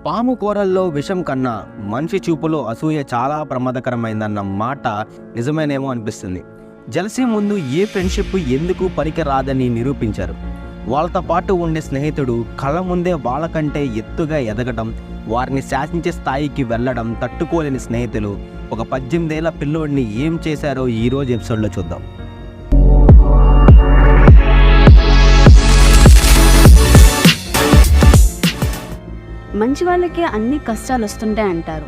పాము కూరల్లో విషం కన్నా మనిషి చూపులో అసూయ చాలా ప్రమాదకరమైందన్న మాట నిజమేనేమో అనిపిస్తుంది. జలసీ ముందు ఏ ఫ్రెండ్షిప్ ఎందుకు పనికిరాదని నిరూపించారు. వాళ్ళతో పాటు ఉండే స్నేహితుడు కళ్ళ ముందే వాళ్ళకంటే ఎత్తుగా ఎదగడం, వారిని శాసించే స్థాయికి వెళ్ళడం తట్టుకోలేని స్నేహితులు ఒక 18 ఏళ్ల పిల్లోడిని ఏం చేశారో ఈరోజు ఎపిసోడ్లో చూద్దాం. మంచి వాళ్ళకే అన్ని కష్టాలు వస్తుంటాయి అంటారు.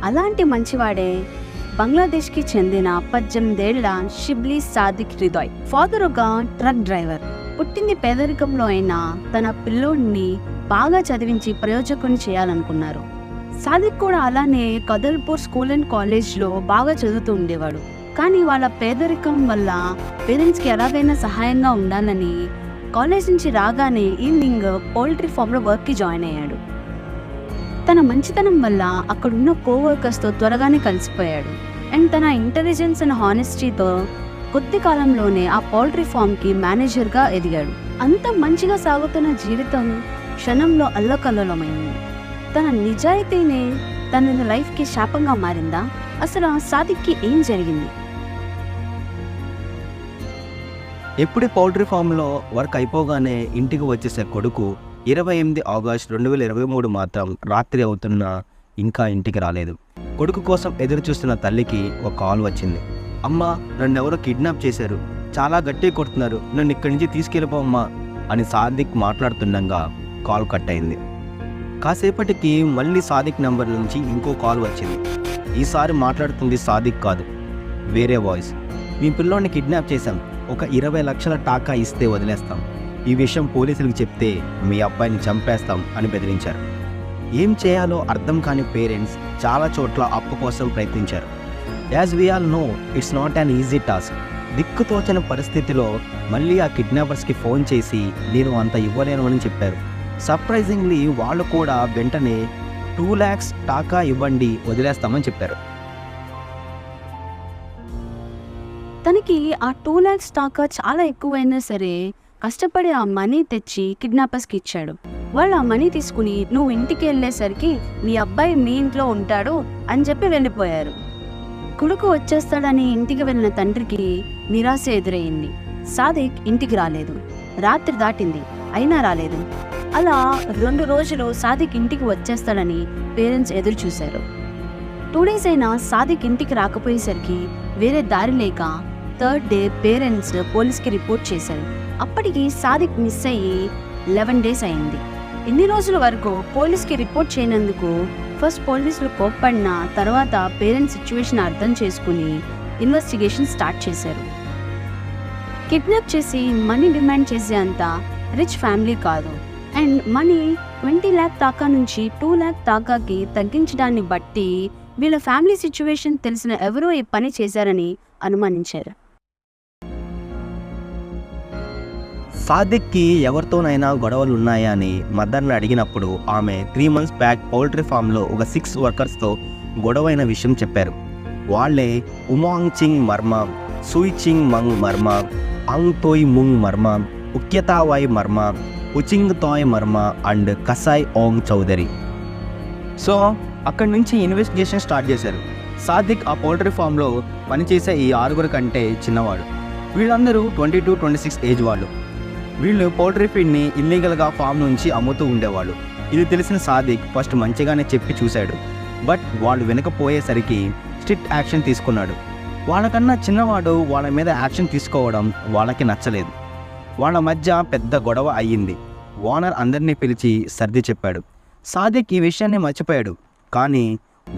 అలాంటి మంచివాడే బంగ్లాదేశ్కి చెందిన 18 ఏళ్ల షిబ్లీ సాదిక్ హృదయ్. ఫాదర్ ఒక ట్రక్ డ్రైవర్. పుట్టింది పేదరికంలో అయినా తన పిల్లోడిని బాగా చదివించి ప్రయోజకుని చేయాలనుకున్నారు. సాదిక్ కూడా అలానే కదల్పూర్ స్కూల్ అండ్ కాలేజ్లో బాగా చదువుతూ ఉండేవాడు. కానీ వాళ్ళ పేదరికం వల్ల పేరెంట్స్కి ఎలాగైనా సహాయంగా ఉండాలని కాలేజ్ నుంచి రాగానే ఈవినింగ్ పౌల్ట్రీ ఫామ్లో వర్క్కి జాయిన్ అయ్యాడు. తన మంచితనం వల్ల అక్కడున్న కోవర్కర్స్తో త్వరగానే కలిసిపోయాడు. అండ్ తన ఇంటెలిజెన్స్ అండ్ హానెస్టీతో కొద్ది కాలంలోనే ఆ పౌల్ట్రీ ఫామ్కి మేనేజర్గా ఎదిగాడు. అంత మంచిగా సాగుతున్న జీవితం క్షణంలో అల్లకల్లోలమైంది. తన నిజాయితీనే తన లైఫ్కి శాపంగా మారిందా? అసలు ఆ సాదిక్కి ఏం జరిగింది? ఎప్పుడు పౌల్ట్రీ ఫామ్లో వర్క్ అయిపోగానే ఇంటికి వచ్చేసే కొడుకు 28 ఆగస్టు 2023 మాత్రం రాత్రి అవుతున్నా ఇంకా ఇంటికి రాలేదు. కొడుకు కోసం ఎదురు చూస్తున్న తల్లికి ఒక కాల్ వచ్చింది. అమ్మా, నన్ను ఎవరో కిడ్నాప్ చేశారు, చాలా గట్టిగా కొడుతున్నారు, నన్ను ఇక్కడి నుంచి తీసుకెళ్ళిపోమ్మా అని సాదిక్ మాట్లాడుతుండగా కాల్ కట్ అయింది. కాసేపటికి మళ్ళీ సాదిక్ నంబర్ నుంచి ఇంకో కాల్ వచ్చింది. ఈసారి మాట్లాడుతుంది సాదిక్ కాదు, వేరే వాయిస్. మీ పిల్లోని కిడ్నాప్ చేశాం, ఒక 20 లక్షల టాకా ఇస్తే వదిలేస్తాం, ఈ విషయం పోలీసులకు చెప్తే మీ అబ్బాయిని చంపేస్తాం అని బెదిరించారు. ఏం చేయాలో అర్థం కాని పేరెంట్స్ చాలా చోట్ల అప్పు కోసం ప్రయత్నించారు. As we all know, it's not an easy task. దిక్కుతోచని పరిస్థితిలో మళ్ళీ ఆ కిడ్నాపర్స్కి ఫోన్ చేసి నేను అంత ఇవ్వలేను అని చెప్పారు. సర్ప్రైజింగ్లీ వాళ్ళు కూడా వెంటనే 2 lakhs టాకా ఇవ్వండి, వదిలేస్తామని చెప్పారు. తనకి ఆ 2 lakhs టాకా చాలా ఎక్కువైనా సరే కష్టపడి ఆ మనీ తెచ్చి కిడ్నాపర్స్కి ఇచ్చాడు. వాళ్ళు ఆ మనీ తీసుకుని నువ్వు ఇంటికి వెళ్ళేసరికి మీ అబ్బాయి మీ ఇంట్లో ఉంటాడు అని చెప్పి వెళ్ళిపోయారు. కొడుకు వచ్చేస్తాడని ఇంటికి వెళ్ళిన తండ్రికి నిరాశ ఎదురయ్యింది. సాదిక్ ఇంటికి రాలేదు. రాత్రి దాటింది, అయినా రాలేదు. అలా 2 రోజులు సాదిక్ ఇంటికి వచ్చేస్తాడని పేరెంట్స్ ఎదురు చూశారు. 2 days అయినా సాదిక్ ఇంటికి రాకపోయేసరికి వేరే దారి లేక 3rd day పేరెంట్స్ పోలీస్కి రిపోర్ట్ చేశారు. అప్పటికి సాదిక్ మిస్ అయ్యి 11 days అయింది. ఇన్ని రోజుల వరకు పోలీస్కి రిపోర్ట్ చేయనందుకు ఫస్ట్ పోలీసులు కోప్పడిన తర్వాత పేరెంట్స్ సిచ్యువేషన్ అర్థం చేసుకుని ఇన్వెస్టిగేషన్ స్టార్ట్ చేశారు. కిడ్నాప్ చేసి మనీ డిమాండ్ చేసే అంత రిచ్ ఫ్యామిలీ కాదు. అండ్ మనీ 20 lakh టాకా నుంచి 2 lakh టాకాకి తగ్గించడాన్ని బట్టి వీళ్ళ ఫ్యామిలీ సిచ్యువేషన్ తెలిసిన ఎవరో ఈ పని చేశారని అనుమానించారు. సాదిక్కి ఎవరితోనైనా గొడవలు ఉన్నాయా అని మదర్ని అడిగినప్పుడు ఆమె 3 months బ్యాక్ పౌల్ట్రీ ఫామ్లో ఒక 6 workersతో గొడవైన విషయం చెప్పారు. వాళ్ళే ఉమాంగ్ చింగ్ మర్మా, సూయ్ చింగ్ మంగ్ మర్మా, అంగ్ తోయ్ ముంగ్ మర్మా, ఉక్యతావాయ్ మర్మా, ఉచింగ్ తోయ్ మర్మా అండ్ కసాయ్ ఓంగ్ చౌదరి. సో అక్కడి నుంచి ఇన్వెస్టిగేషన్ స్టార్ట్ చేశారు. సాదిక్ ఆ పౌల్ట్రీ ఫామ్లో పనిచేసే ఈ 6 కంటే చిన్నవాడు. వీళ్ళందరూ 22-26 ఏజ్ వాళ్ళు. వీళ్ళు పౌల్ట్రీ ఫీడ్ని ఇల్లీగల్గా ఫామ్ నుంచి అమ్ముతూ ఉండేవాళ్ళు. ఇది తెలిసిన సాదిక్ ఫస్ట్ మంచిగానే చెప్పి చూశాడు. బట్ వాళ్ళు వినకపోయేసరికి స్ట్రిక్ట్ యాక్షన్ తీసుకున్నాడు. వాళ్ళకన్నా చిన్నవాడు వాళ్ళ మీద యాక్షన్ తీసుకోవడం వాళ్ళకి నచ్చలేదు. వాళ్ళ మధ్య పెద్ద గొడవ అయ్యింది. ఓనర్ అందరినీ పిలిచి సర్ది చెప్పాడు. సాదిక్ ఈ విషయాన్ని మర్చిపోయాడు, కానీ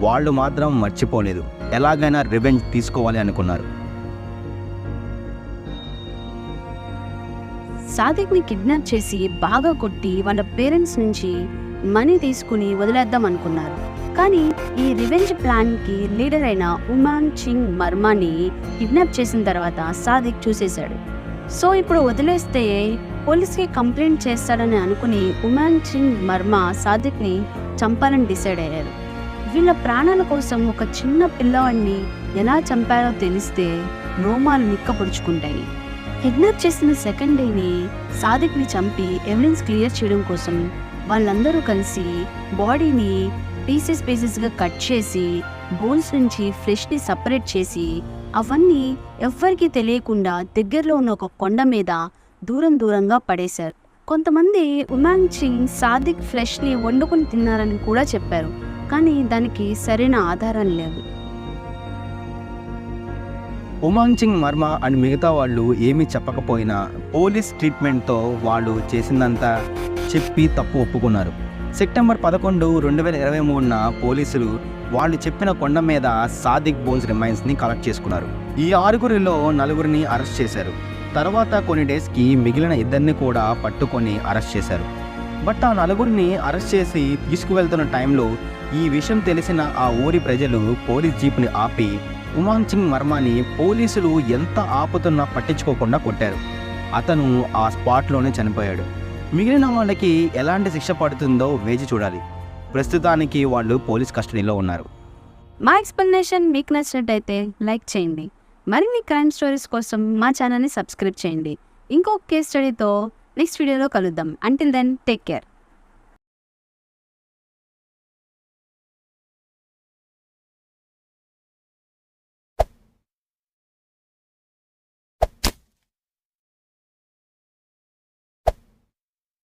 వాళ్ళు మాత్రం మర్చిపోలేదు. ఎలాగైనా రివెంజ్ తీసుకోవాలి అనుకున్నారు. సాదిక్ని కిడ్నాప్ చేసి బాగా కొట్టి వాళ్ళ పేరెంట్స్ నుంచి మనీ తీసుకుని వదిలేద్దాం అనుకున్నారు. కానీ ఈ రివెంజ్ ప్లాన్కి లీడర్ అయిన ఉమాంగ్ చింగ్ మర్మాని కిడ్నాప్ చేసిన తర్వాత సాదిక్ చూసేశాడు. సో ఇప్పుడు వదిలేస్తే పోలీస్కి కంప్లైంట్ చేస్తాడని అనుకుని ఉమాంగ్ చింగ్ మర్మా సాదిక్ని చంపాలని డిసైడ్ అయ్యారు. వీళ్ళ ప్రాణాల కోసం ఒక చిన్న పిల్లవాడిని ఎలా చంపారో తెలిస్తే రోమాలు నిక్కపొడుచుకుంటాయి. కిడ్నాప్ చేసిన 2nd డేని సాదిక్ని చంపి ఎవిడెన్స్ క్లియర్ చేయడం కోసం వాళ్ళందరూ కలిసి బాడీని పీసెస్గా కట్ చేసి బోన్స్ నుంచి ఫ్లెష్ని సపరేట్ చేసి అవన్నీ ఎవ్వరికీ తెలియకుండా దగ్గరలో ఉన్న ఒక కొండ మీద దూరంగా పడేశారు. కొంతమంది ఉమాంగ్ చింగ్ సాదిక్ ఫ్లెష్ని వండుకొని తిన్నారని కూడా చెప్పారు, కానీ దానికి సరైన ఆధారం లేవు. ఉమాంగ్ చింగ్ వర్మ అండ్ మిగతా వాళ్ళు ఏమీ చెప్పకపోయినా పోలీస్ ట్రీట్మెంట్తో వాళ్ళు చేసిందంతా చెప్పి తప్పు ఒప్పుకున్నారు. సెప్టెంబర్ 11, 2023న పోలీసులు వాళ్ళు చెప్పిన కొండ మీద సాదిక్ బోన్స్ రిమైన్స్ని కలెక్ట్ చేసుకున్నారు. ఈ 6గురిలో 4గురిని అరెస్ట్ చేశారు. తర్వాత కొన్ని డేస్కి మిగిలిన 2 కూడా పట్టుకొని అరెస్ట్ చేశారు. బట్ ఆ 4గురిని అరెస్ట్ చేసి తీసుకువెళ్తున్న టైంలో ఈ విషయం తెలిసిన ఆ ఊరి ప్రజలు పోలీస్ జీప్ని ఆపి ఉమాంగ్ చింగ్ వర్మని పోలీసులు ఎంత ఆపుతున్నా పట్టించుకోకుండా కొట్టారు. అతను ఆ స్పాట్లోనే చనిపోయాడు. మిగిలిన వాళ్ళకి ఎలాంటి శిక్ష పడుతుందో వేచి చూడాలి. ప్రస్తుతానికి వాళ్ళు పోలీస్ కస్టడీలో ఉన్నారు. మా ఎక్స్ప్లెనేషన్ మీకు నచ్చినట్టయితే లైక్ చేయండి. మరిన్ని క్రైమ్ స్టోరీస్ కోసం మా ఛానల్ని సబ్స్క్రైబ్ చేయండి. ఇంకొక కేస్ స్టడీతో నెక్స్ట్ వీడియోలో కలుద్దాం. Until then take care.